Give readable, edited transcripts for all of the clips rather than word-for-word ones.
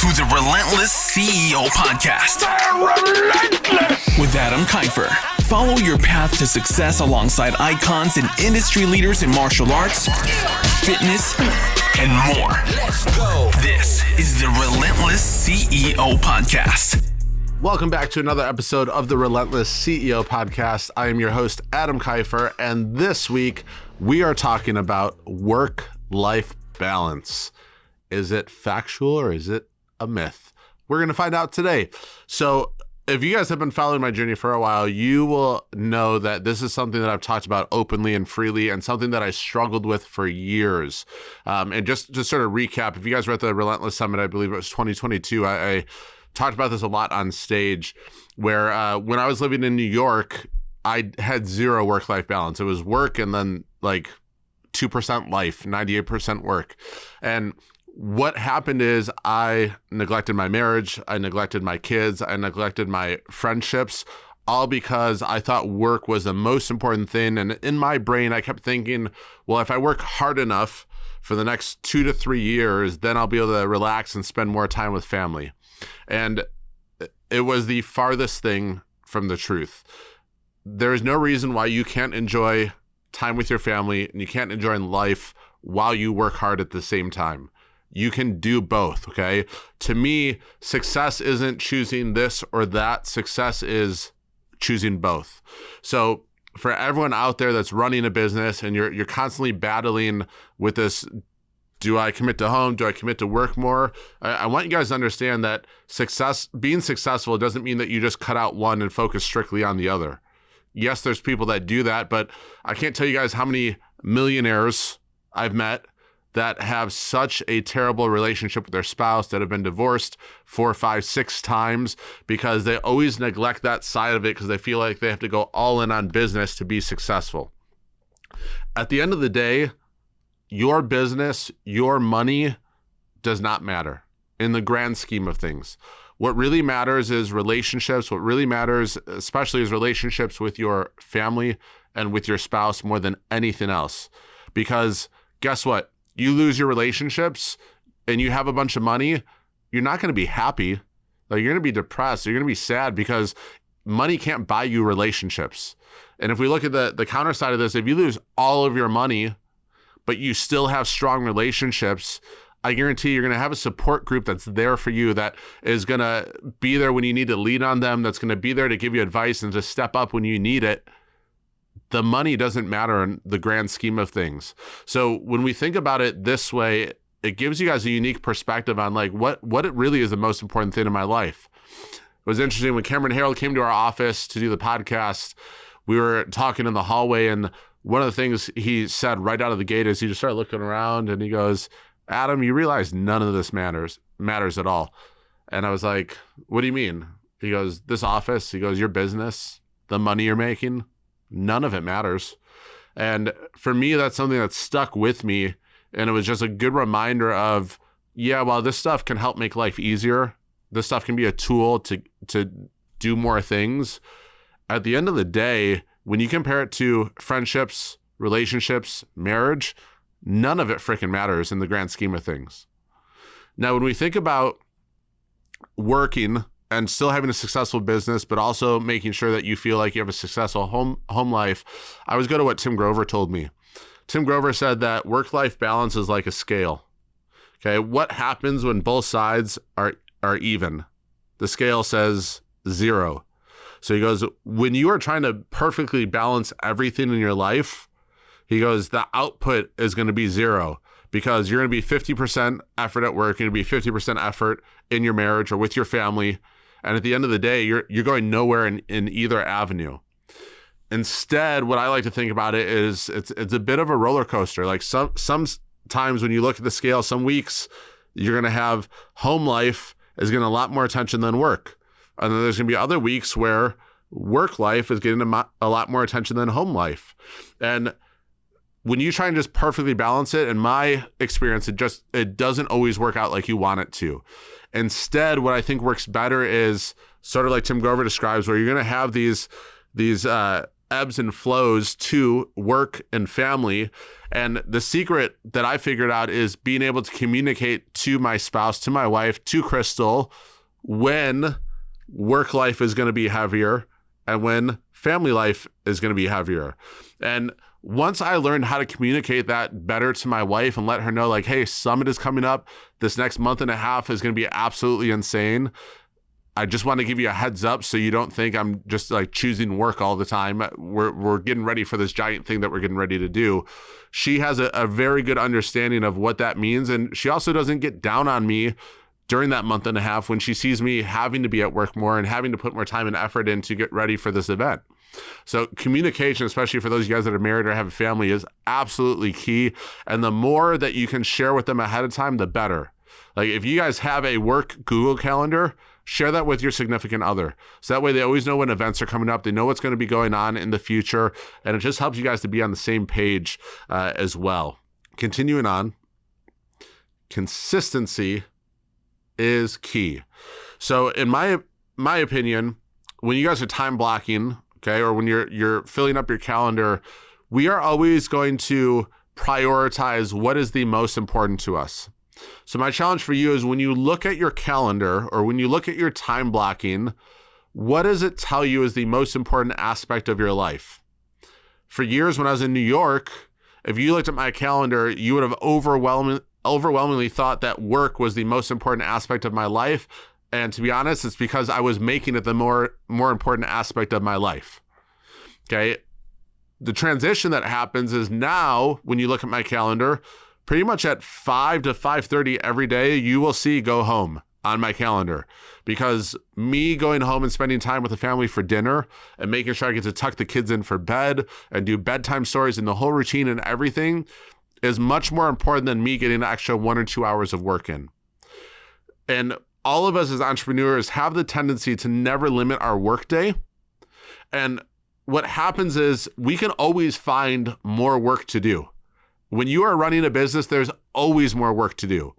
to the Relentless CEO Podcast. Relentless! With Adam Kifer. Follow your path to success alongside icons and industry leaders in martial arts, fitness, and more. Let's go. This is the Relentless CEO Podcast. Welcome back to another episode of the Relentless CEO Podcast. I am your host, Adam Kifer, and this week we are talking about work-life balance. Is it factual or is it a myth? We're going to find out today. So if you guys have been following my journey for a while, you will know that this is something that I've talked about openly and freely and something that I struggled with for years. And just to sort of recap, if you guys were at the Relentless Summit, I believe it was 2022, I talked about this a lot on stage where when I was living in New York, I had zero work-life balance. It was work and then like 2% life, 98% work. And what happened is I neglected my marriage, I neglected my kids, I neglected my friendships, all because I thought work was the most important thing. And in my brain, I kept thinking, well, if I work hard enough for the next 2 to 3 years, then I'll be able to relax and spend more time with family. And it was the farthest thing from the truth. There is no reason why you can't enjoy time with your family and you can't enjoy life while you work hard at the same time. You can do both, okay? To me, success isn't choosing this or that. Success is choosing both. So for everyone out there that's running a business and you're constantly battling with this, do I commit to home? Do I commit to work more? I want you guys to understand that being successful doesn't mean that you just cut out one and focus strictly on the other. Yes, there's people that do that, but I can't tell you guys how many millionaires I've met that have such a terrible relationship with their spouse, that have been divorced 4, 5, 6 times because they always neglect that side of it because they feel like they have to go all in on business to be successful. At the end of the day, your business, your money does not matter in the grand scheme of things. What really matters is relationships. What really matters, especially, is relationships with your family and with your spouse more than anything else. Because guess what? You lose your relationships and you have a bunch of money, you're not going to be happy. Like, you're going to be depressed. You're going to be sad because money can't buy you relationships. And if we look at the counter side of this, if you lose all of your money, but you still have strong relationships, I guarantee you're going to have a support group that's there for you, that is going to be there when you need to lean on them, that's going to be there to give you advice and to step up when you need it. The money doesn't matter in the grand scheme of things. So when we think about it this way, it gives you guys a unique perspective on like what it really is the most important thing in my life. It was interesting when Cameron Harold came to our office to do the podcast, we were talking in the hallway, and one of the things he said right out of the gate is he just started looking around and he goes, "Adam, you realize none of this matters at all." And I was like, "What do you mean?" He goes, "This office," he goes, "your business, the money you're making, none of it matters." And for me, that's something that stuck with me. And it was just a good reminder of, yeah, while this stuff can help make life easier, this stuff can be a tool to do more things. At the end of the day, when you compare it to friendships, relationships, marriage, none of it freaking matters in the grand scheme of things. Now, when we think about working and still having a successful business, but also making sure that you feel like you have a successful home life, I always go to what Tim Grover told me. Tim Grover said that work-life balance is like a scale. Okay, what happens when both sides are even? The scale says 0. So he goes, when you are trying to perfectly balance everything in your life, he goes, the output is going to be 0. Because you're going to be 50% effort at work, you're going to be 50% effort in your marriage or with your family. And at the end of the day, you're going nowhere in either avenue. Instead, what I like to think about it is it's a bit of a roller coaster. Like sometimes when you look at the scale, some weeks you're going to have home life is getting a lot more attention than work. And then there's going to be other weeks where work life is getting a lot more attention than home life. And when you try and just perfectly balance it, in my experience, it doesn't always work out like you want it to. Instead, what I think works better is sort of like Tim Grover describes, where you're going to have these ebbs and flows to work and family. And the secret that I figured out is being able to communicate to my spouse, to my wife, to Crystal, when work life is going to be heavier and when family life is going to be heavier. And once I learned how to communicate that better to my wife and let her know, like, hey, Summit is coming up. This next month and a half is going to be absolutely insane. I just want to give you a heads up so you don't think I'm just like choosing work all the time. We're getting ready for this giant thing that we're getting ready to do. She has a very good understanding of what that means. And she also doesn't get down on me during that month and a half when she sees me having to be at work more and having to put more time and effort in to get ready for this event. So communication, especially for those of you guys that are married or have a family, is absolutely key. And the more that you can share with them ahead of time, the better. Like if you guys have a work Google Calendar, share that with your significant other. So that way they always know when events are coming up. They know what's going to be going on in the future. And it just helps you guys to be on the same page as well. Continuing on, consistency is key. So in my opinion, when you guys are time blocking, okay, or when you're filling up your calendar, we are always going to prioritize what is the most important to us. So my challenge for you is when you look at your calendar or when you look at your time blocking, what does it tell you is the most important aspect of your life? For years when I was in New York, if you looked at my calendar, you would have overwhelmingly thought that work was the most important aspect of my life. And to be honest, it's because I was making it the more important aspect of my life. Okay. The transition that happens is now when you look at my calendar, pretty much at 5 to 5:30 every day, you will see go home on my calendar, because me going home and spending time with the family for dinner and making sure I get to tuck the kids in for bed and do bedtime stories and the whole routine and everything is much more important than me getting an extra 1 or 2 hours of work in. And all of us as entrepreneurs have the tendency to never limit our workday. And what happens is we can always find more work to do. When you are running a business, there's always more work to do.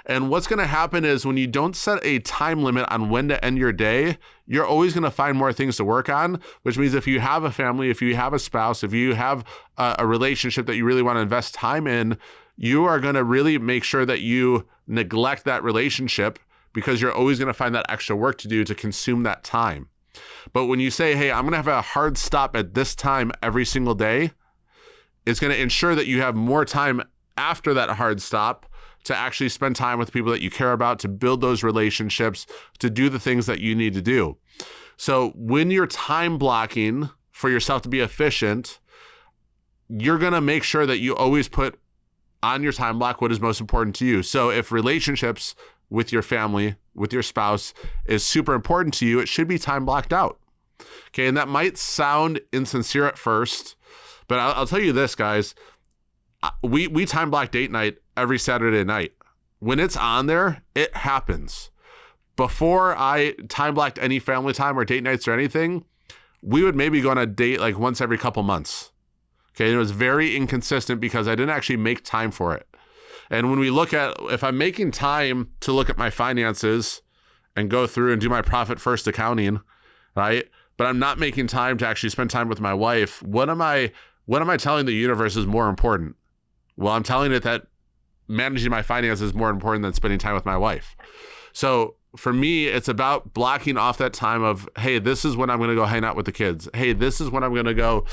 And what's going to happen is when you don't set a time limit on when to end your day, you're always going to find more things to work on, which means if you have a family, if you have a spouse, if you have a relationship that you really want to invest time in, you are going to really make sure that you neglect that relationship, because you're always going to find that extra work to do to consume that time. But when you say, hey, I'm going to have a hard stop at this time every single day, it's going to ensure that you have more time after that hard stop to actually spend time with people that you care about, to build those relationships, to do the things that you need to do. So when you're time blocking for yourself to be efficient, you're going to make sure that you always put on your time block what is most important to you. So if relationships with your family, with your spouse is super important to you, it should be time blocked out. Okay, and that might sound insincere at first, but I'll tell you this, guys. We time block date night every Saturday night. When it's on there, it happens. Before I time blocked any family time or date nights or anything, we would maybe go on a date like once every couple months. Okay, and it was very inconsistent because I didn't actually make time for it. And when we look at, if I'm making time to look at my finances and go through and do my profit first accounting, right? But I'm not making time to actually spend time with my wife. What am I telling the universe is more important? Well, I'm telling it that managing my finances is more important than spending time with my wife. So for me, it's about blocking off that time of, hey, this is when I'm going to go hang out with the kids. Hey, this is when I'm going to go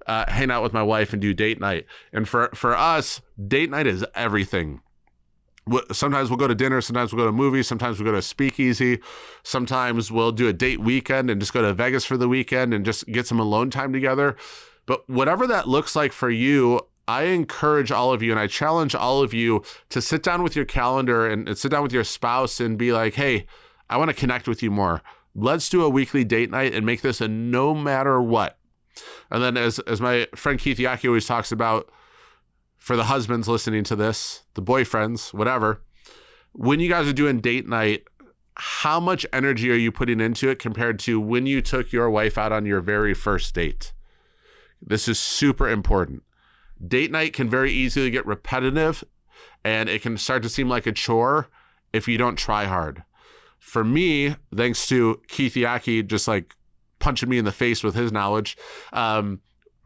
hang out with my wife and do date night. And for us, date night is everything. Sometimes we'll go to dinner, sometimes we'll go to movies, sometimes we'll go to a speakeasy, sometimes we'll do a date weekend and just go to Vegas for the weekend and just get some alone time together. But whatever that looks like for you, I encourage all of you and I challenge all of you to sit down with your calendar and sit down with your spouse and be like, hey, I want to connect with you more. Let's do a weekly date night and make this a no matter what. And then as my friend Keith Yaki always talks about, for the husbands listening to this, the boyfriends, whatever, when you guys are doing date night, how much energy are you putting into it compared to when you took your wife out on your very first date? This is super important. Date night can very easily get repetitive and it can start to seem like a chore if you don't try hard. For me, thanks to Keith Yaki just like punching me in the face with his knowledge,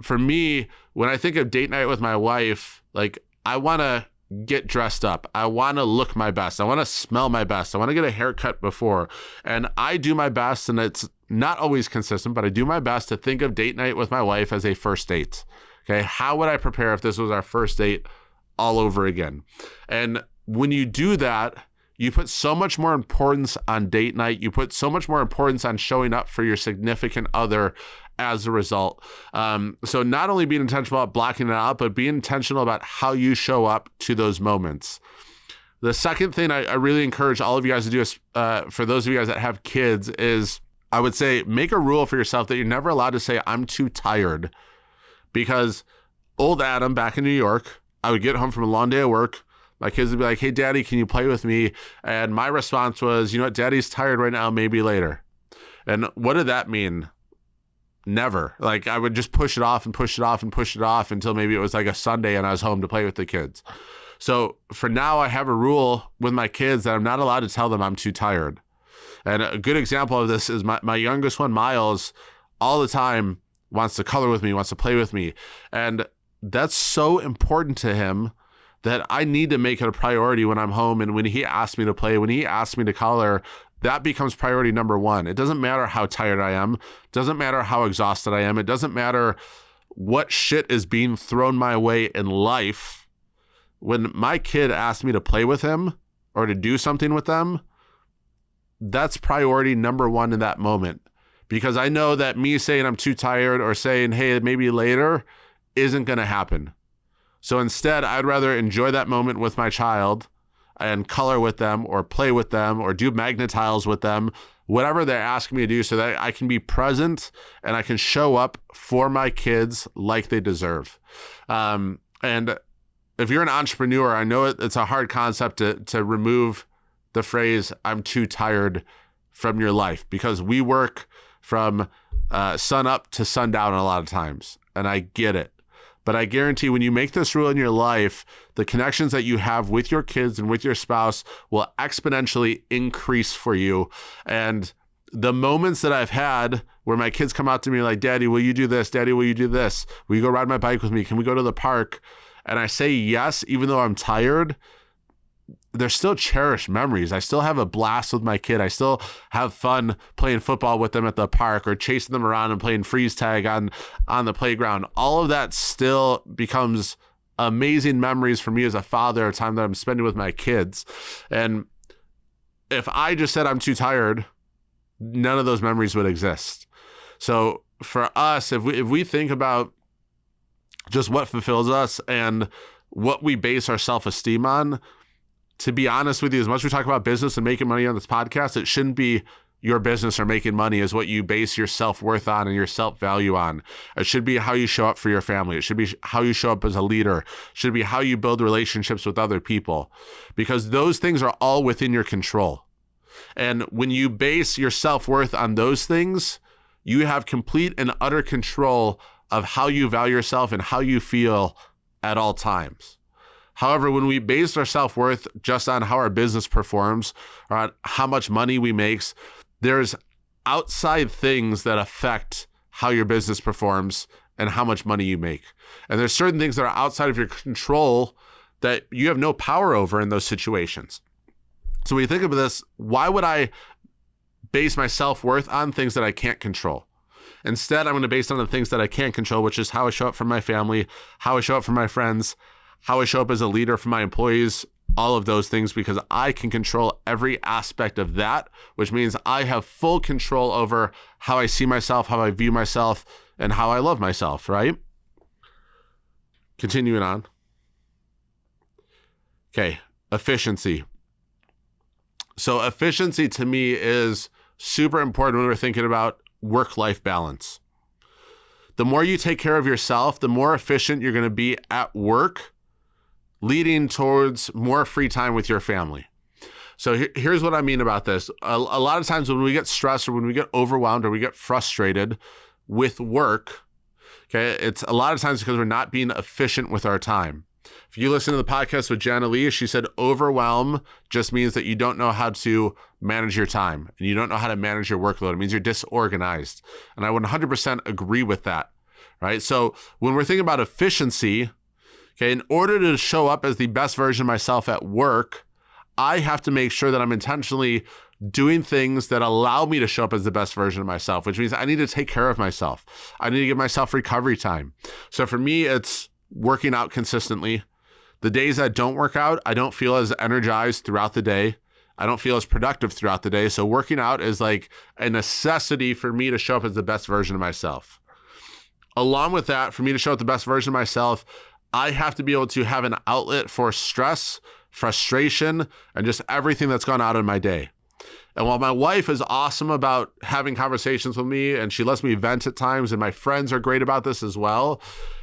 for me, when I think of date night with my wife, like I want to get dressed up. I want to look my best. I want to smell my best. I want to get a haircut before. And I do my best, and it's not always consistent, but I do my best to think of date night with my wife as a first date. Okay. How would I prepare if this was our first date all over again? And when you do that, you put so much more importance on date night. You put so much more importance on showing up for your significant other as a result. So not only being intentional about blocking it out, but being intentional about how you show up to those moments. The second thing I really encourage all of you guys to do is, for those of you guys that have kids, is I would say make a rule for yourself that you're never allowed to say, I'm too tired. Because old Adam back in New York, I would get home from a long day of work. My kids would be like, hey, Daddy, can you play with me? And my response was, you know what, Daddy's tired right now, maybe later. And what did that mean? Never. Like I would just push it off and push it off and push it off until maybe it was like a Sunday and I was home to play with the kids. So for now, I have a rule with my kids that I'm not allowed to tell them I'm too tired. And a good example of this is my youngest one, Miles, all the time wants to color with me, wants to play with me. And that's so important to him that I need to make it a priority when I'm home. And when he asks me to play, when he asks me to color, that becomes priority number one. It doesn't matter how tired I am. It doesn't matter how exhausted I am. It doesn't matter what shit is being thrown my way in life. When my kid asks me to play with him or to do something with them, that's priority number one in that moment. Because I know that me saying I'm too tired or saying, hey, maybe later isn't going to happen. So instead, I'd rather enjoy that moment with my child and color with them or play with them or do magnet tiles with them, whatever they're asking me to do, so that I can be present and I can show up for my kids like they deserve. And if you're an entrepreneur, I know it's a hard concept to remove the phrase, I'm too tired, from your life, because we work from sun up to sundown a lot of times. And I get it. But I guarantee when you make this rule in your life, the connections that you have with your kids and with your spouse will exponentially increase for you. And the moments that I've had where my kids come out to me like, Daddy, will you do this? Daddy, will you do this? Will you go ride my bike with me? Can we go to the park? And I say yes, even though I'm tired. They're still cherished memories. I still have a blast with my kid. I still have fun playing football with them at the park or chasing them around and playing freeze tag on the playground. All of that still becomes amazing memories for me as a father, a time that I'm spending with my kids. And if I just said I'm too tired, none of those memories would exist. So for us, if we think about just what fulfills us and what we base our self-esteem on, to be honest with you, as much as we talk about business and making money on this podcast, it shouldn't be your business or making money is what you base your self-worth on and your self-value on. It should be how you show up for your family. It should be how you show up as a leader. It should be how you build relationships with other people, because those things are all within your control. And when you base your self-worth on those things, you have complete and utter control of how you value yourself and how you feel at all times. However, when we base our self-worth just on how our business performs or on how much money we make, there's outside things that affect how your business performs and how much money you make. And there's certain things that are outside of your control that you have no power over in those situations. So when you think of this, why would I base my self-worth on things that I can't control? Instead, I'm going to base it on the things that I can control, which is how I show up for my family, how I show up for my friends, how I show up as a leader for my employees, all of those things, because I can control every aspect of that, which means I have full control over how I see myself, how I view myself, and how I love myself, right? Continuing on. Okay, efficiency. So efficiency to me is super important when we're thinking about work-life balance. The more you take care of yourself, the more efficient you're going to be at work, leading towards more free time with your family. So here's what I mean about this. A lot of times when we get stressed or when we get overwhelmed or we get frustrated with work, okay, it's a lot of times because we're not being efficient with our time. If you listen to the podcast with Jana Lee, she said overwhelm just means that you don't know how to manage your time and you don't know how to manage your workload. It means you're disorganized. And I would 100% agree with that. right? So when we're thinking about efficiency, okay, in order to show up as the best version of myself at work, I have to make sure that I'm intentionally doing things that allow me to show up as the best version of myself, which means I need to take care of myself. I need to give myself recovery time. So for me, it's working out consistently. The days that don't work out, I don't feel as energized throughout the day. I don't feel as productive throughout the day. So working out is like a necessity for me to show up as the best version of myself. Along with that, for me to show up the best version of myself, I have to be able to have an outlet for stress, frustration, and just everything that's gone out in my day. And while my wife is awesome about having conversations with me and she lets me vent at times, and my friends are great about this as well,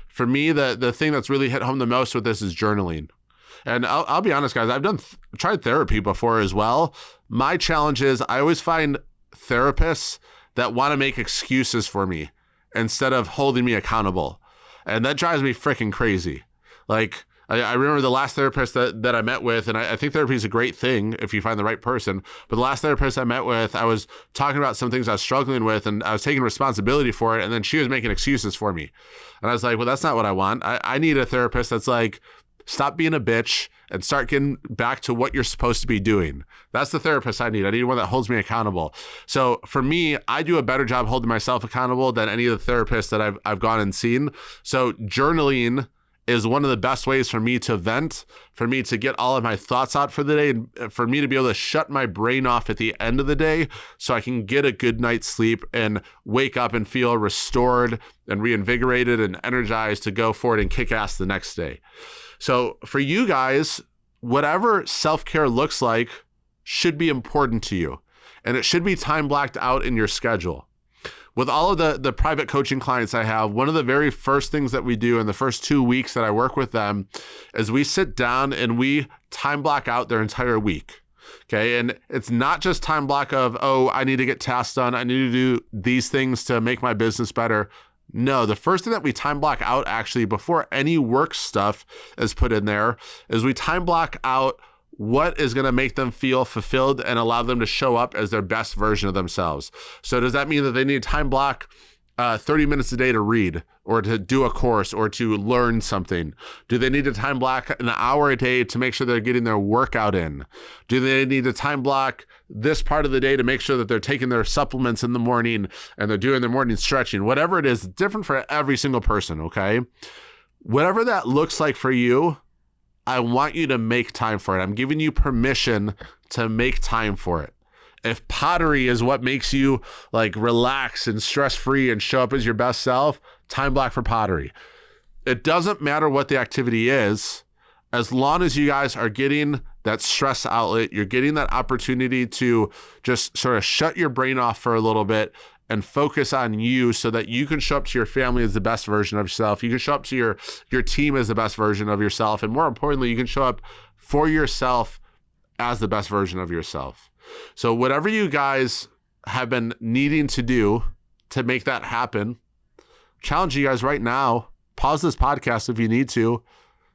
for me, the thing that's really hit home the most with this is journaling. And I'll be honest, guys, I've tried therapy before as well. My challenge is I always find therapists that want to make excuses for me instead of holding me accountable. And that drives me freaking crazy. Like, I remember the last therapist that I met with, and I think therapy is a great thing if you find the right person, but the last therapist I met with, I was talking about some things I was struggling with, and I was taking responsibility for it, and then she was making excuses for me. And I was like, well, that's not what I want. I need a therapist that's like, stop being a bitch and start getting back to what you're supposed to be doing. That's the therapist I need. I need one that holds me accountable. So for me, I do a better job holding myself accountable than any of the therapists that I've gone and seen. So journaling is one of the best ways for me to vent, for me to get all of my thoughts out for the day, and for me to be able to shut my brain off at the end of the day so I can get a good night's sleep and wake up and feel restored and reinvigorated and energized to go forward and kick ass the next day. So for you guys, whatever self-care looks like should be important to you, and it should be time blocked out in your schedule. With all of the private coaching clients I have, one of the very first things that we do in the first 2 weeks that I work with them is we sit down and we time block out their entire week. Okay. And it's not just time block of, oh, I need to get tasks done. I need to do these things to make my business better. No, the first thing that we time block out actually before any work stuff is put in there is we time block out what is going to make them feel fulfilled and allow them to show up as their best version of themselves. So does that mean that they need to time block 30 minutes a day to read or to do a course or to learn something? Do they need to time block an hour a day to make sure they're getting their workout in? Do they need to time block this part of the day to make sure that they're taking their supplements in the morning and they're doing their morning stretching? Whatever it is, it's different for every single person, okay? Whatever that looks like for you, I want you to make time for it. I'm giving you permission to make time for it. If pottery is what makes you like relax and stress-free and show up as your best self, time block for pottery. It doesn't matter what the activity is, as long as you guys are getting that stress outlet, you're getting that opportunity to just sort of shut your brain off for a little bit and focus on you so that you can show up to your family as the best version of yourself. You can show up to your team as the best version of yourself. And more importantly, you can show up for yourself as the best version of yourself. So whatever you guys have been needing to do to make that happen, challenge you guys right now, pause this podcast if you need to,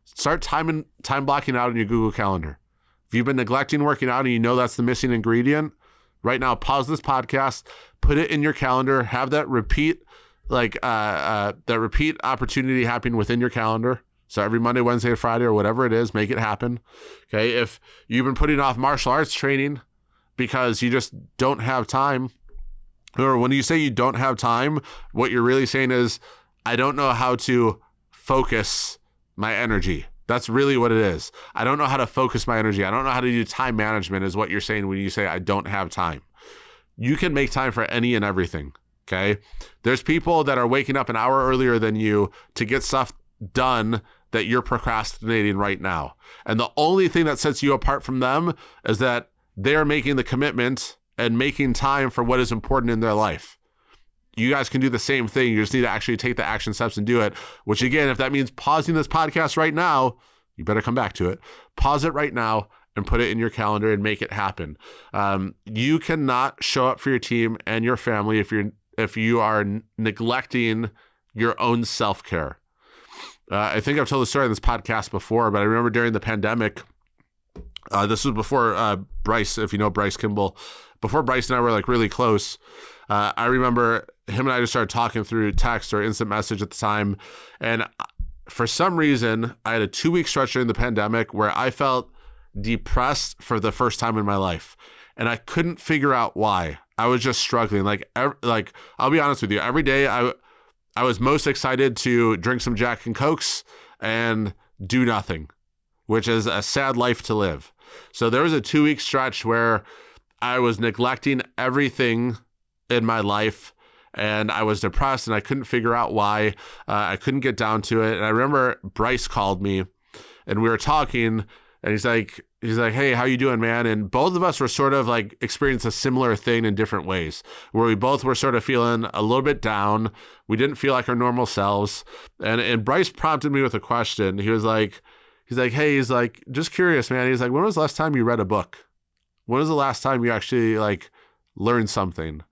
start time blocking out in your Google Calendar. If you've been neglecting working out and you know that's the missing ingredient, right now, pause this podcast, put it in your calendar, have that repeat, that repeat opportunity happening within your calendar. So every Monday, Wednesday, or Friday, or whatever it is, make it happen. Okay. If you've been putting off martial arts training because you just don't have time, or when you say you don't have time, what you're really saying is, I don't know how to focus my energy. That's really what it is. I don't know how to focus my energy. I don't know how to do time management is what you're saying when you say I don't have time. You can make time for any and everything, okay? There's people that are waking up an hour earlier than you to get stuff done that you're procrastinating right now. And the only thing that sets you apart from them is that they're making the commitment and making time for what is important in their life. You guys can do the same thing. You just need to actually take the action steps and do it, which again, if that means pausing this podcast right now, you better come back to it. Pause it right now and put it in your calendar and make it happen. You cannot show up for your team and your family if you are neglecting your own self-care. I think I've told the story on this podcast before, but I remember during the pandemic, this was before Bryce, if you know Bryce Kimball, before Bryce and I were like really close. I remember him and I just started talking through text or instant message at the time. And for some reason, I had a 2-week stretch during the pandemic where I felt depressed for the first time in my life. And I couldn't figure out why. I was just struggling. Like I'll be honest with you, every day I was most excited to drink some Jack and Cokes and do nothing, which is a sad life to live. So there was a 2-week stretch where I was neglecting everything in my life, and I was depressed, and I couldn't figure out why. I couldn't get down to it. And I remember Bryce called me, and we were talking, and he's like, hey, how you doing, man? And both of us were sort of like experiencing a similar thing in different ways, where we both were sort of feeling a little bit down. We didn't feel like our normal selves. And Bryce prompted me with a question. He's like, hey, just curious, man. He's like, when was the last time you read a book? When was the last time you actually like learned something?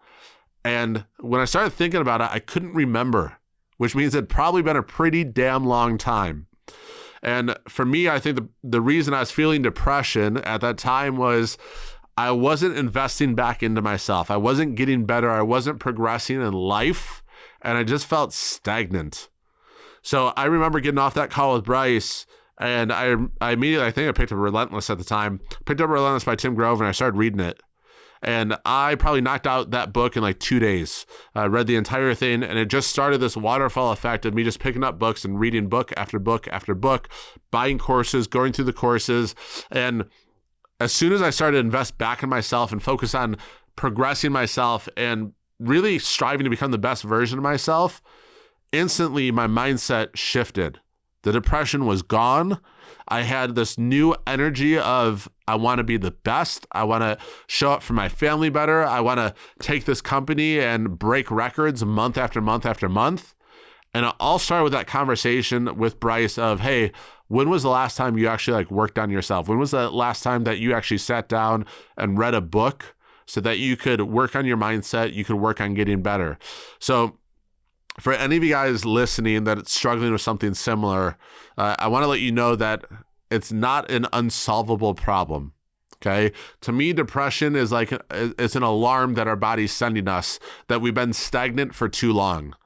And when I started thinking about it, I couldn't remember, which means it'd probably been a pretty damn long time. And for me, I think the reason I was feeling depression at that time was I wasn't investing back into myself. I wasn't getting better. I wasn't progressing in life, and I just felt stagnant. So I remember getting off that call with Bryce, and I immediately, I think I picked up Relentless at the time, picked up Relentless by Tim Grove, and I started reading it. And I probably knocked out that book in like 2 days. I read the entire thing, and it just started this waterfall effect of me just picking up books and reading book after book after book, buying courses, going through the courses. And as soon as I started to invest back in myself and focus on progressing myself and really striving to become the best version of myself, instantly my mindset shifted. The depression was gone. I had this new energy of, I want to be the best. I want to show up for my family better. I want to take this company and break records month after month after month. And it all started with that conversation with Bryce of, hey, when was the last time you actually like worked on yourself? When was the last time that you actually sat down and read a book so that you could work on your mindset, you could work on getting better? So for any of you guys listening that is struggling with something similar, I want to let you know that it's not an unsolvable problem. Okay. To me, depression is like, it's an alarm that our body's sending us that we've been stagnant for too long,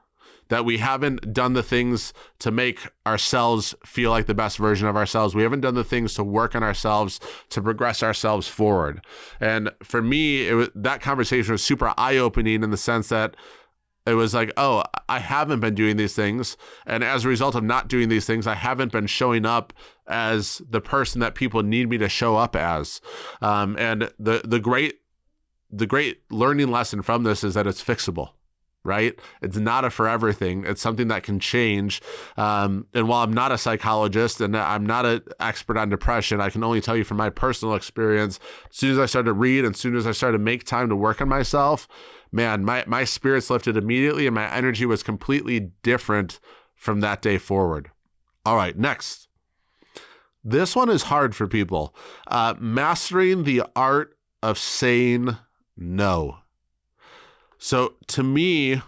that we haven't done the things to make ourselves feel like the best version of ourselves. We haven't done the things to work on ourselves, to progress ourselves forward. And for me, that conversation was super eye-opening in the sense that it was like, oh, I haven't been doing these things. And as a result of not doing these things, I haven't been showing up as the person that people need me to show up as. And the great learning lesson from this is that it's fixable, right? It's not a forever thing. It's something that can change. And while I'm not a psychologist and I'm not an expert on depression, I can only tell you from my personal experience, as soon as I started to read and as soon as I started to make time to work on myself, man, my spirits lifted immediately and my energy was completely different from that day forward. All right, next. This one is hard for people. Mastering the art of saying no. So to me,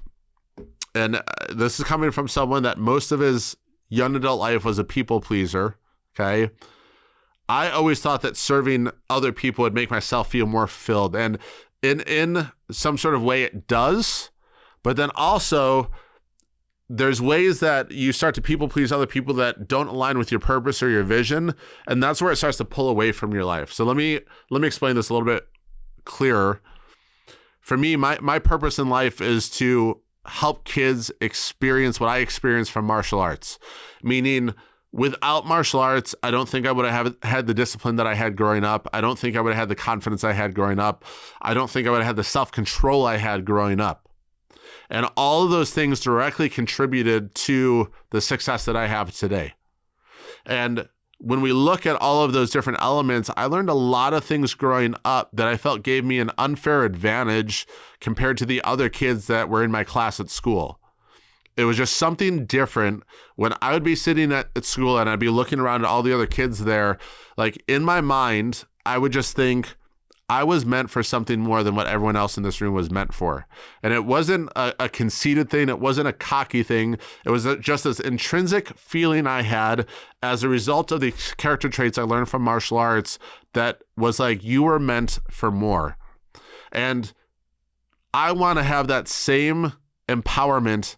and this is coming from someone that most of his young adult life was a people pleaser, okay? I always thought that serving other people would make myself feel more fulfilled. And in some sort of way it does, but then also there's ways that you start to people please other people that don't align with your purpose or your vision, and that's where it starts to pull away from your life. So let me explain this a little bit clearer. For me, my purpose in life is to help kids experience what I experienced from martial arts, meaning without martial arts, I don't think I would have had the discipline that I had growing up. I don't think I would have had the confidence I had growing up. I don't think I would have had the self-control I had growing up. And all of those things directly contributed to the success that I have today. And when we look at all of those different elements, I learned a lot of things growing up that I felt gave me an unfair advantage compared to the other kids that were in my class at school. It was just something different when I would be sitting at school and I'd be looking around at all the other kids there. Like in my mind, I would just think I was meant for something more than what everyone else in this room was meant for. And it wasn't a conceited thing. It wasn't a cocky thing. It was just this intrinsic feeling I had as a result of the character traits I learned from martial arts that was like, you were meant for more. And I want to have that same empowerment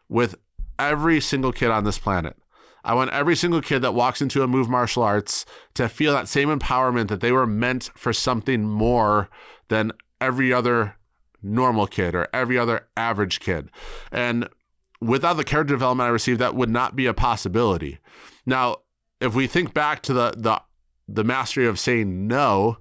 with every single kid on this planet. I want every single kid that walks into a Move Martial Arts to feel that same empowerment, that they were meant for something more than every other normal kid or every other average kid. And without the character development I received, that would not be a possibility. Now, if we think back to the mastery of saying no,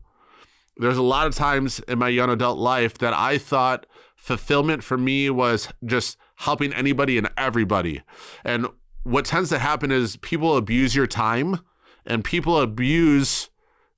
there's a lot of times in my young adult life that I thought fulfillment for me was just helping anybody and everybody. And what tends to happen is people abuse your time and people abuse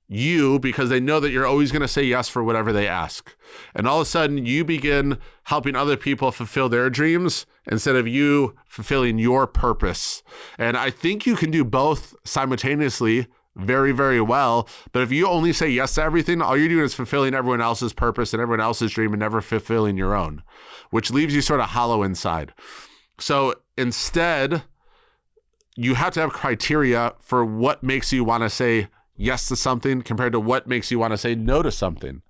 you because they know that you're always going to say yes for whatever they ask. And all of a sudden you begin helping other people fulfill their dreams instead of you fulfilling your purpose. And I think you can do both simultaneously very, very well. But if you only say yes to everything, all you're doing is fulfilling everyone else's purpose and everyone else's dream and never fulfilling your own, which leaves you sort of hollow inside. So instead, you have to have criteria for what makes you want to say yes to something compared to what makes you want to say no to something.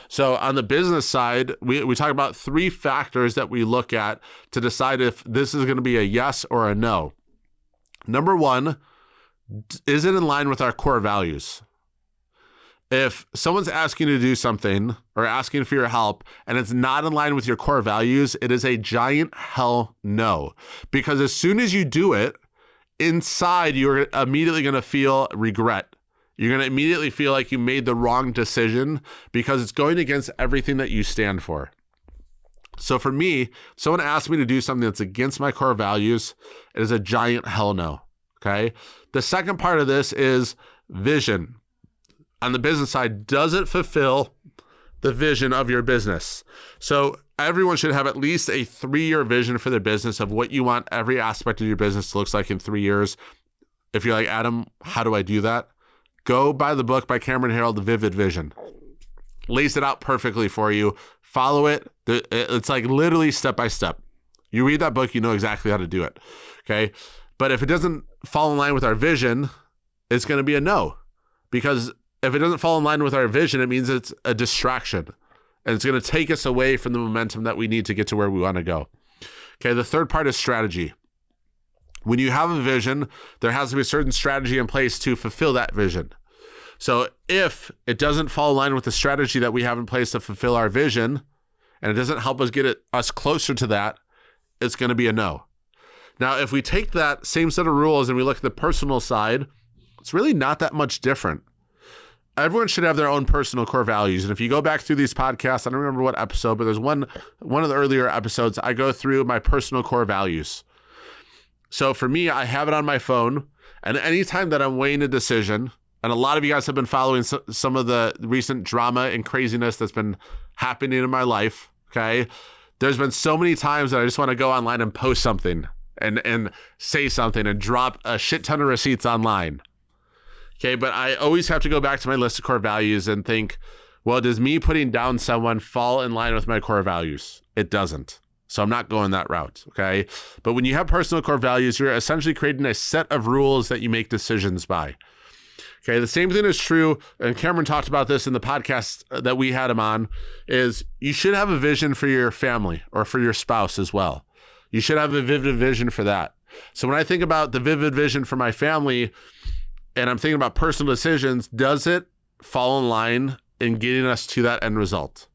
So on the business side, we talk about 3 factors that we look at to decide if this is going to be a yes or a no. Number 1, is it in line with our core values? If someone's asking you to do something or asking for your help and it's not in line with your core values, it is a giant hell no. Because as soon as you do it, inside you're immediately going to feel regret. You're going to immediately feel like you made the wrong decision because it's going against everything that you stand for. So for me, someone asks me to do something that's against my core values, it is a giant hell no. Okay. The second part of this is vision. On the business side, does it fulfill the vision of your business? So everyone should have at least a 3-year vision for their business of what you want every aspect of your business to look like in 3 years. If you're like, Adam, how do I do that? Go buy the book by Cameron Herold, The Vivid Vision. Lays it out perfectly for you. Follow it. It's like literally step by step. You read that book, you know exactly how to do it. Okay. But if it doesn't fall in line with our vision, it's going to be a no. Because if it doesn't fall in line with our vision, it means it's a distraction. And it's going to take us away from the momentum that we need to get to where we want to go. Okay. The third part is strategy. When you have a vision, there has to be a certain strategy in place to fulfill that vision. So if it doesn't fall in line with the strategy that we have in place to fulfill our vision, and it doesn't help us get us closer to that, it's going to be a no. Now, if we take that same set of rules and we look at the personal side, it's really not that much different. Everyone should have their own personal core values. And if you go back through these podcasts, I don't remember what episode, but there's one of the earlier episodes, I go through my personal core values. So for me, I have it on my phone, and anytime that I'm weighing a decision, and a lot of you guys have been following some of the recent drama and craziness that's been happening in my life, okay? There's been so many times that I just want to go online and post something and say something and drop a shit ton of receipts online, okay? But I always have to go back to my list of core values and think, well, does me putting down someone fall in line with my core values? It doesn't. So I'm not going that route, okay? But when you have personal core values, you're essentially creating a set of rules that you make decisions by. Okay, the same thing is true, and Cameron talked about this in the podcast that we had him on, is you should have a vision for your family or for your spouse as well. You should have a vivid vision for that. So when I think about the vivid vision for my family, and I'm thinking about personal decisions, does it fall in line in getting us to that end result?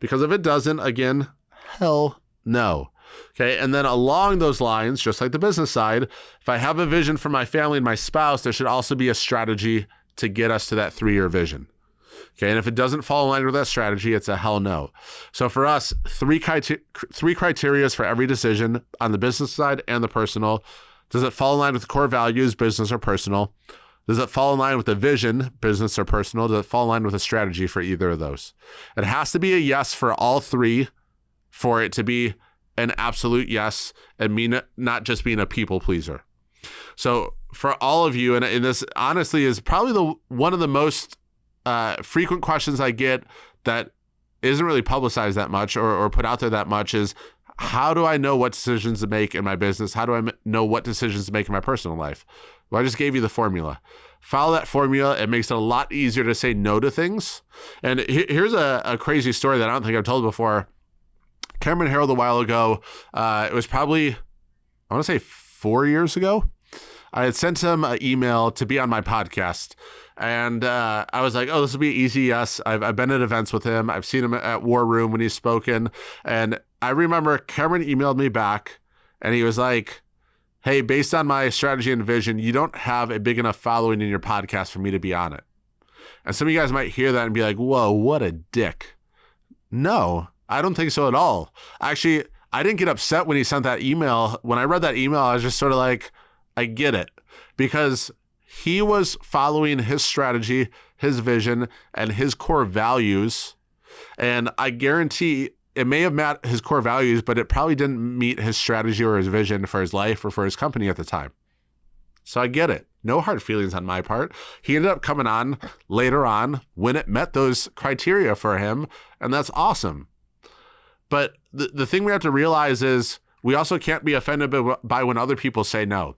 Because if it doesn't, again, hell no. Okay. And then along those lines, just like the business side, if I have a vision for my family and my spouse, there should also be a strategy to get us to that 3-year vision. Okay. And if it doesn't fall in line with that strategy, it's a hell no. So for us, three criteria for every decision on the business side and the personal. Does it fall in line with the core values, business or personal? Does it fall in line with the vision, business or personal? Does it fall in line with a strategy for either of those? It has to be a yes for all 3 for it to be an absolute yes and mean not just being a people pleaser. So for all of you, and this honestly is probably one of the most frequent questions I get that isn't really publicized that much or put out there that much is, how do I know what decisions to make in my business? How do I know what decisions to make in my personal life? Well, I just gave you the formula. Follow that formula. It makes it a lot easier to say no to things. And here's a crazy story that I don't think I've told before. Cameron Harold a while ago, it was probably, I want to say 4 years ago, I had sent him an email to be on my podcast. And I was like, oh, this will be easy. Yes, I've been at events with him. I've seen him at War Room when he's spoken. And I remember Cameron emailed me back and he was like, hey, based on my strategy and vision, you don't have a big enough following in your podcast for me to be on it. And some of you guys might hear that and be like, whoa, what a dick. No, I don't think so at all. Actually, I didn't get upset when he sent that email. When I read that email, I was just sort of like, I get it. Because he was following his strategy, his vision, and his core values. And I guarantee it may have met his core values, but it probably didn't meet his strategy or his vision for his life or for his company at the time. So I get it. No hard feelings on my part. He ended up coming on later on when it met those criteria for him, and that's awesome. But the thing we have to realize is we also can't be offended by when other people say no.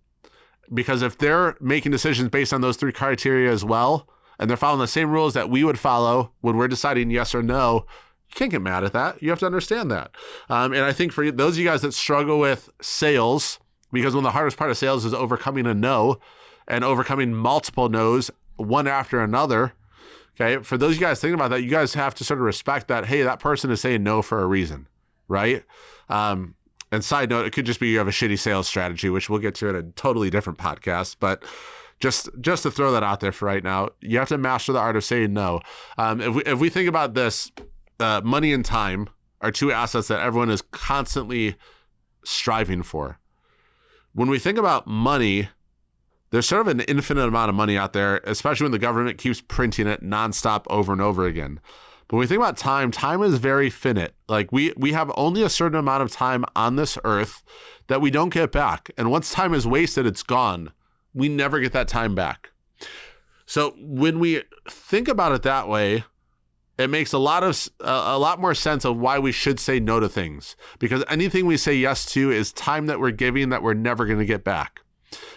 Because if they're making decisions based on those 3 criteria as well, and they're following the same rules that we would follow when we're deciding yes or no, you can't get mad at that. You have to understand that. And I think for those of you guys that struggle with sales, because one of the hardest part of sales is overcoming a no and overcoming multiple no's, one after another. Okay. For those of you guys thinking about that, you guys have to sort of respect that, hey, that person is saying no for a reason, right? And side note, it could just be you have a shitty sales strategy, which we'll get to in a totally different podcast. But just to throw that out there for right now, you have to master the art of saying no. If we think about this, money and time are 2 assets that everyone is constantly striving for. When we think about money, there's sort of an infinite amount of money out there, especially when the government keeps printing it nonstop over and over again. But when we think about time, time is very finite. Like we have only a certain amount of time on this earth that we don't get back. And once time is wasted, it's gone. We never get that time back. So when we think about it that way, it makes a lot more sense of why we should say no to things, because anything we say yes to is time that we're giving that we're never going to get back.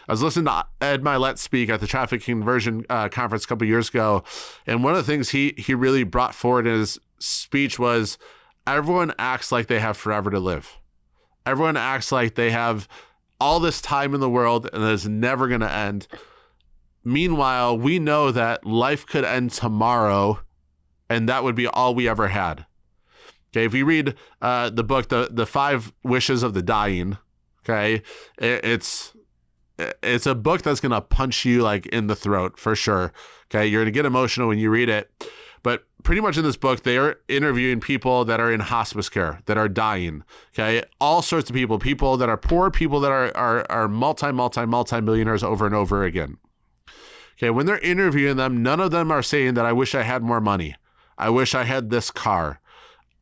I was listening to Ed Milet speak at the Traffic Conversion Conference a couple years ago, and one of the things he really brought forward in his speech was everyone acts like they have forever to live. Everyone acts like they have all this time in the world and it's never going to end. Meanwhile, we know that life could end tomorrow, and that would be all we ever had. Okay, if you read the book, the 5 Wishes of the Dying, okay, it's a book that's going to punch you like in the throat for sure. Okay, you're going to get emotional when you read it. But pretty much in this book, they are interviewing people that are in hospice care, that are dying. Okay, all sorts of people that are poor, people that are multi-millionaires over and over again. Okay, when they're interviewing them, none of them are saying that I wish I had more money. I wish I had this car.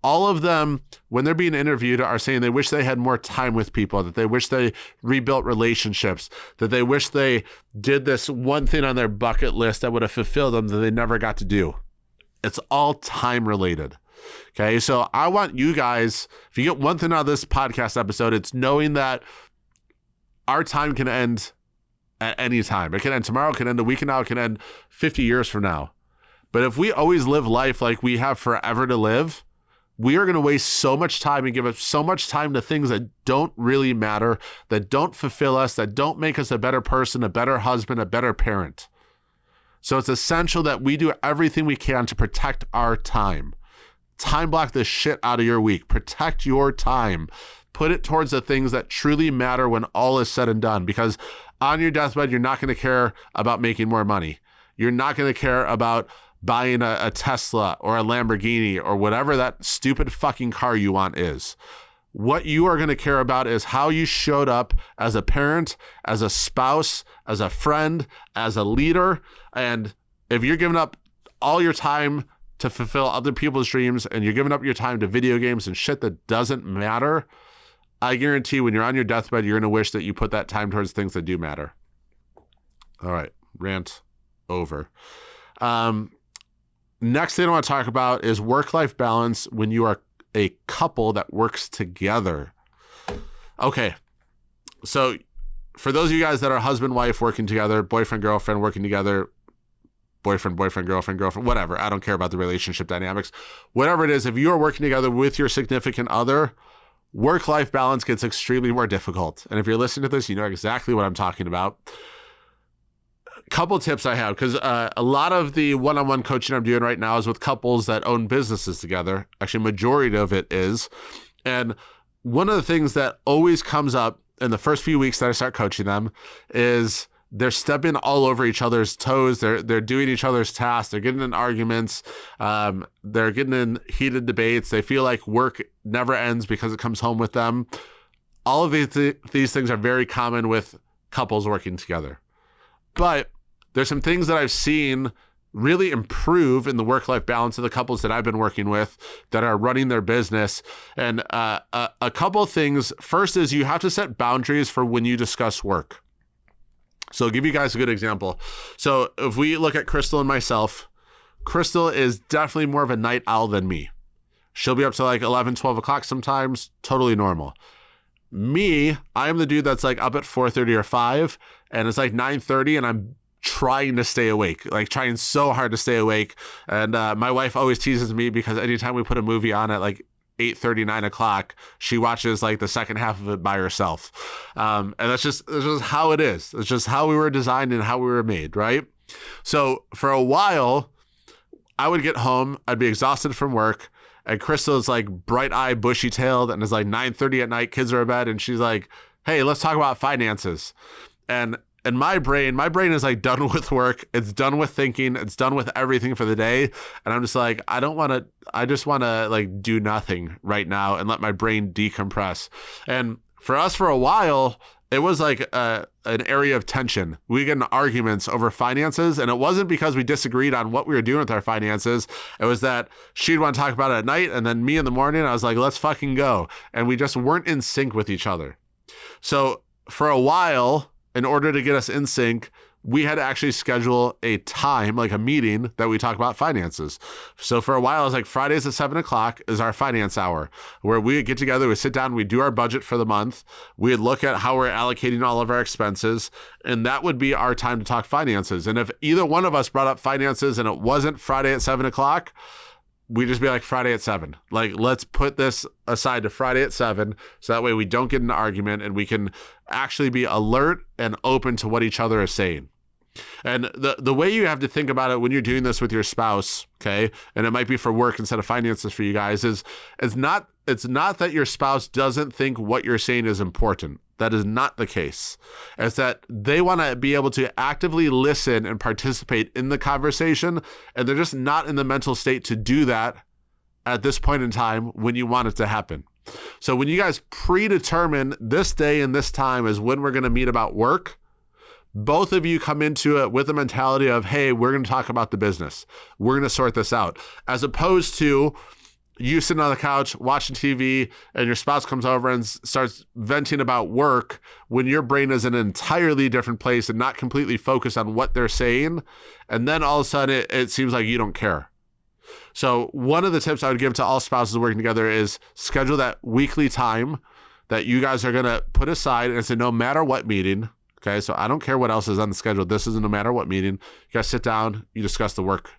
All of them, when they're being interviewed, are saying they wish they had more time with people, that they wish they rebuilt relationships, that they wish they did this one thing on their bucket list that would have fulfilled them that they never got to do. It's all time related. Okay, so I want you guys, if you get one thing out of this podcast episode, it's knowing that our time can end at any time. It can end tomorrow, it can end a week from now, it can end 50 years from now. But if we always live life like we have forever to live, we are going to waste so much time and give up so much time to things that don't really matter, that don't fulfill us, that don't make us a better person, a better husband, a better parent. So it's essential that we do everything we can to protect our time. Time block the shit out of your week. Protect your time. Put it towards the things that truly matter when all is said and done. Because on your deathbed, you're not going to care about making more money. You're not going to care about buying a Tesla or a Lamborghini or whatever that stupid fucking car you want is. What you are going to care about is how you showed up as a parent, as a spouse, as a friend, as a leader. And if you're giving up all your time to fulfill other people's dreams and you're giving up your time to video games and shit that doesn't matter, I guarantee when you're on your deathbed, you're going to wish that you put that time towards things that do matter. All right, rant over. Next thing I want to talk about is work-life balance when you are a couple that works together. Okay, so for those of you guys that are husband, wife working together, boyfriend, girlfriend working together, boyfriend, girlfriend, whatever. I don't care about the relationship dynamics. Whatever it is, if you are working together with your significant other, work-life balance gets extremely more difficult. And if you're listening to this, you know exactly what I'm talking about. Couple tips I have, because a lot of the one-on-one coaching I'm doing right now is with couples that own businesses together. Actually, majority of it is. And one of the things that always comes up in the first few weeks that I start coaching them is they're stepping all over each other's toes. They're doing each other's tasks. They're getting in arguments. They're getting in heated debates. They feel like work never ends because it comes home with them. All of these things are very common with couples working together. But there's some things that I've seen really improve in the work-life balance of the couples that I've been working with that are running their business. And a couple of things. First is you have to set boundaries for when you discuss work. So I'll give you guys a good example. So if we look at Crystal and myself, Crystal is definitely more of a night owl than me. She'll be up to like 11, 12 o'clock sometimes, totally normal. Me, I'm the dude that's like up at 4:30 or 5, and it's like 9:30 and I'm trying to stay awake, like trying so hard to stay awake. And my wife always teases me because anytime we put a movie on at like 8:30, 9 o'clock, she watches like the second half of it by herself. And that's just how it is. It's just how we were designed and how we were made, right? So for a while, I would get home, I'd be exhausted from work, and Crystal is like bright-eyed, bushy-tailed, and it's like 9:30 at night, kids are in bed, and she's like, hey, let's talk about finances. And my brain is like done with work. It's done with thinking. It's done with everything for the day. And I'm just like, I just want to like do nothing right now and let my brain decompress. And for us, for a while, it was like an area of tension. We get in arguments over finances, and it wasn't because we disagreed on what we were doing with our finances. It was that she'd want to talk about it at night, and then me in the morning, I was like, let's fucking go. And we just weren't in sync with each other. So for a while, in order to get us in sync, we had to actually schedule a time, like a meeting, that we talk about finances. So for a while, I was like, Fridays at 7 o'clock is our finance hour, where we get together, we sit down, we do our budget for the month, we'd look at how we're allocating all of our expenses, and that would be our time to talk finances. And if either one of us brought up finances and it wasn't Friday at 7 o'clock, we'd just be like, Friday at 7. Like, let's put this aside to Friday at 7, so that way we don't get in an argument and we can actually be alert and open to what each other is saying. And the way you have to think about it when you're doing this with your spouse, okay, and it might be for work instead of finances for you guys, is it's not that your spouse doesn't think what you're saying is important. That is not the case. It's that they want to be able to actively listen and participate in the conversation, and they're just not in the mental state to do that at this point in time when you want it to happen. So when you guys predetermine this day and this time is when we're going to meet about work, both of you come into it with the mentality of, hey, we're going to talk about the business. We're going to sort this out. As opposed to you sitting on the couch watching TV and your spouse comes over and starts venting about work when your brain is in an entirely different place and not completely focused on what they're saying. And then all of a sudden it seems like you don't care. So one of the tips I would give to all spouses working together is schedule that weekly time that you guys are going to put aside, and it's a no matter what meeting. Okay, so I don't care what else is on the schedule. This is a no matter what meeting. You guys sit down, you discuss the work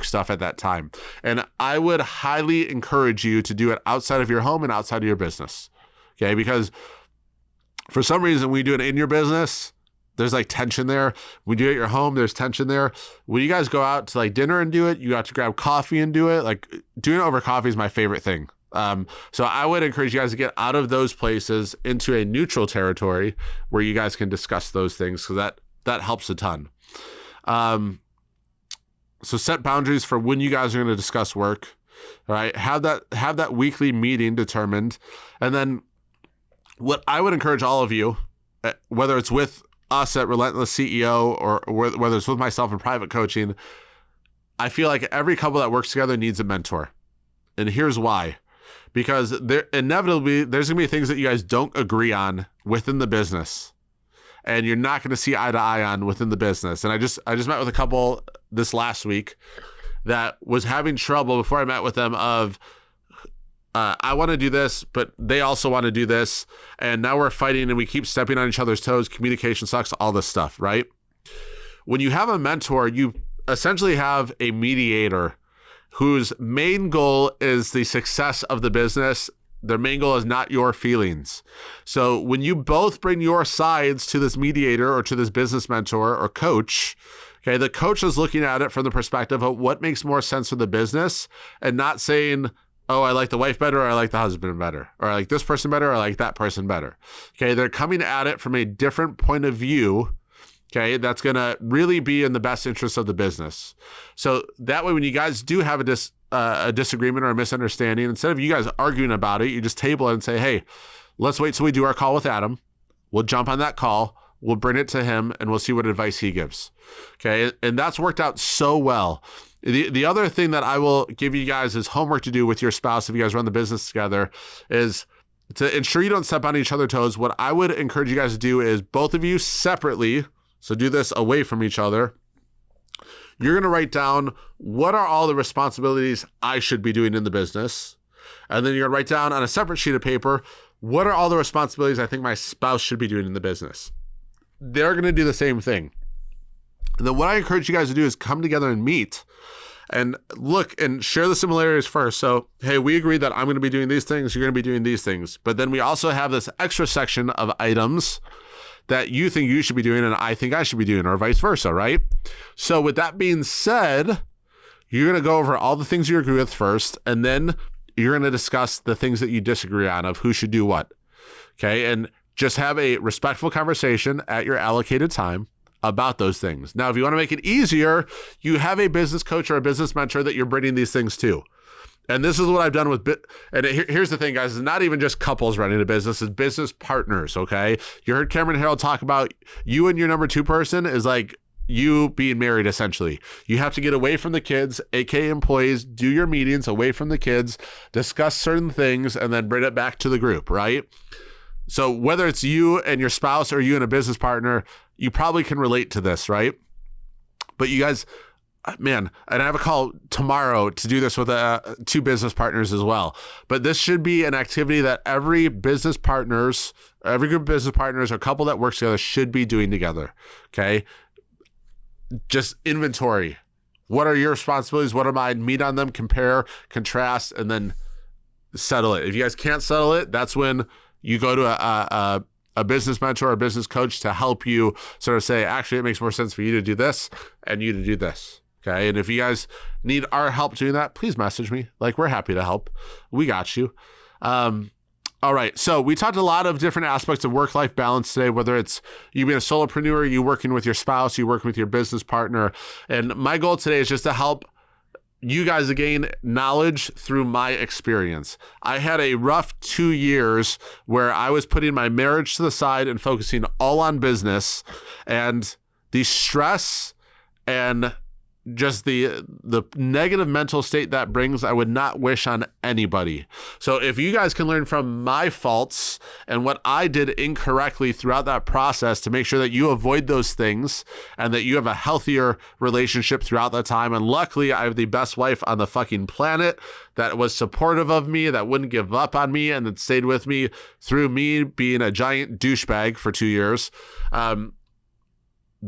stuff at that time. And I would highly encourage you to do it outside of your home and outside of your business. Okay, because for some reason, when you do it in your business, there's like tension there. When you do it at your home, there's tension there. When you guys go out to like dinner and do it, you got to grab coffee and do it. Like doing it over coffee is my favorite thing. So I would encourage you guys to get out of those places into a neutral territory where you guys can discuss those things, because that helps a ton. So set boundaries for when you guys are going to discuss work. All right, have that weekly meeting determined, and then what I would encourage all of you, whether it's with us at Relentless CEO or whether it's with myself in private coaching, I feel like every couple that works together needs a mentor, and here's why. Because inevitably there's going to be things that you guys don't agree on within the business, and you're not going to see eye to eye on within the business. And I just met with a couple this last week that was having trouble before I met with them of, I want to do this, but they also want to do this. And now we're fighting and we keep stepping on each other's toes. Communication sucks, all this stuff, right? When you have a mentor, you essentially have a mediator whose main goal is the success of the business Their main goal is not your feelings. So when you both bring your sides to this mediator or to this business mentor or coach, okay, the coach is looking at it from the perspective of what makes more sense for the business and not saying, oh, I like the wife better, or I like the husband better, or I like this person better, or I like that person better. Okay, they're coming at it from a different point of view, okay, that's going to really be in the best interest of the business. So that way, when you guys do have a disagreement or a misunderstanding, instead of you guys arguing about it, you just table it and say, hey, let's wait till we do our call with Adam. We'll jump on that call. We'll bring it to him and we'll see what advice he gives. Okay, and that's worked out so well. The other thing that I will give you guys as homework to do with your spouse if you guys run the business together is to ensure you don't step on each other's toes. What I would encourage you guys to do is both of you separately, so do this away from each other. You're going to write down what are all the responsibilities I should be doing in the business. And then you're going to write down on a separate sheet of paper, what are all the responsibilities I think my spouse should be doing in the business. They're going to do the same thing. And then what I encourage you guys to do is come together and meet and look and share the similarities first. So, hey, we agree that I'm going to be doing these things, you're going to be doing these things. But then we also have this extra section of items that you think you should be doing and I think I should be doing, or vice versa, right? So with that being said, you're going to go over all the things you agree with first, and then you're going to discuss the things that you disagree on of who should do what. Okay, and just have a respectful conversation at your allocated time about those things. Now, if you want to make it easier, you have a business coach or a business mentor that you're bringing these things to. And this is what I've done with, here's the thing, guys, it's not even just couples running a business, it's business partners, okay? You heard Cameron Harold talk about you and your number two person is like you being married, essentially. You have to get away from the kids, aka employees, do your meetings away from the kids, discuss certain things, and then bring it back to the group, right? So whether it's you and your spouse or you and a business partner, you probably can relate to this, right? But you guys, man, and I have a call tomorrow to do this with two business partners as well. But this should be an activity that every group of business partners or couple that works together should be doing together, okay? Just inventory. What are your responsibilities? What are mine? Meet on them, compare, contrast, and then settle it. If you guys can't settle it, that's when you go to a business mentor or a business coach to help you sort of say, actually, it makes more sense for you to do this and you to do this. Okay. And if you guys need our help doing that, please message me. Like, we're happy to help. We got you. All right. So we talked a lot of different aspects of work-life balance today, whether it's you being a solopreneur, you working with your spouse, you working with your business partner. And my goal today is just to help you guys to gain knowledge through my experience. I had a rough 2 years where I was putting my marriage to the side and focusing all on business, and the stress and just the negative mental state that brings, I would not wish on anybody. So if you guys can learn from my faults and what I did incorrectly throughout that process to make sure that you avoid those things and that you have a healthier relationship throughout that time. And luckily, I have the best wife on the fucking planet that was supportive of me, that wouldn't give up on me, and that stayed with me through me being a giant douchebag for 2 years.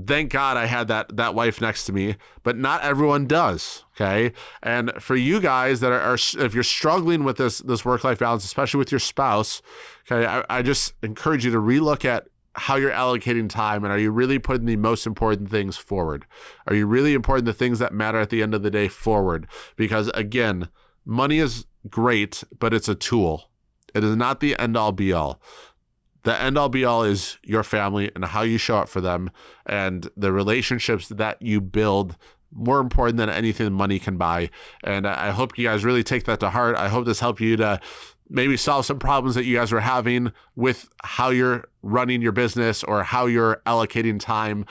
Thank God I had that wife next to me, but not everyone does. Okay. And for you guys that are if you're struggling with this work-life balance, especially with your spouse, okay, I just encourage you to relook at how you're allocating time, and are you really putting the most important things forward? Are you really putting the things that matter at the end of the day forward? Because again, money is great, but it's a tool. It is not the end all be all. The end all be all is your family and how you show up for them and the relationships that you build, more important than anything money can buy. And I hope you guys really take that to heart. I hope this helped you to maybe solve some problems that you guys were having with how you're running your business or how you're allocating time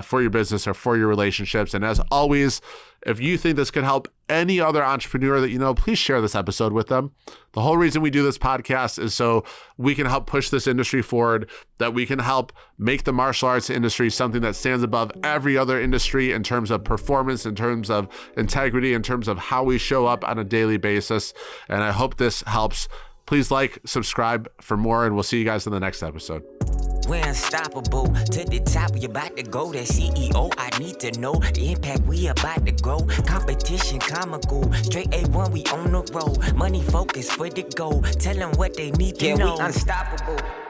for your business or for your relationships. And as always, if you think this can help any other entrepreneur that you know, please share this episode with them. The whole reason we do this podcast is so we can help push this industry forward, that we can help make the martial arts industry something that stands above every other industry in terms of performance, in terms of integrity, in terms of how we show up on a daily basis. And I hope this helps. Please like, subscribe for more, and we'll see you guys in the next episode. We're unstoppable. To the top, we about to go. That CEO, I need to know the impact we about to grow. Competition comical. Straight A1, we on the road. Money focus for the goal. Tell them what they need to know. We unstoppable.